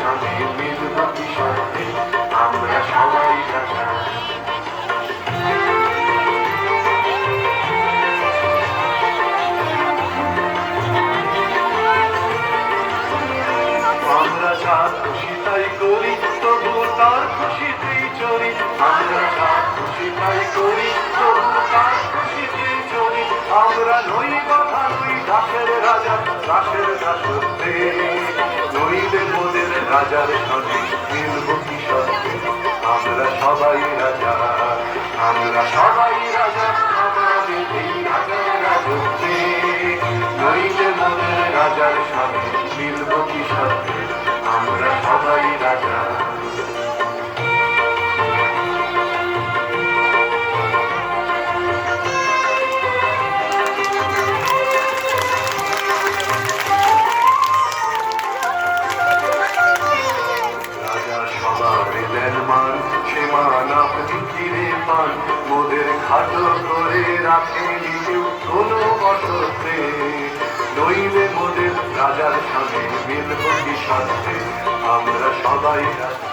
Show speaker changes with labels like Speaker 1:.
Speaker 1: স্বামী মিলব কি সত্যি আমরা সবাই রাজা। আমরা যা খুশি তাই করি তবু তার খুশিতেই চলি, আমরা যা খুশি তাই করি তবু তার খুশিতেই চলি। আমরা নই কথা নই দাসের রাজা, দাসের দাসত্বে নইলে মোদের রাজার সঙ্গে মিলব কি সত্যি আমরা সবাই রাজা। আমরা সবাই রাজা আমাদের এই রাজার রাজত্বে, নইলে মোদের রাজার সঙ্গে মিলব কি সত্যি আমরা সবাই রাজা। মান সে মান আপনি ফিরে পান, মোদের খাটো করে রাখেনি কেউ কোনো অসত্রে, নইলে মোদের রাজার সঙ্গে মিলব কি সত্যি আমরা সবাই রাজা।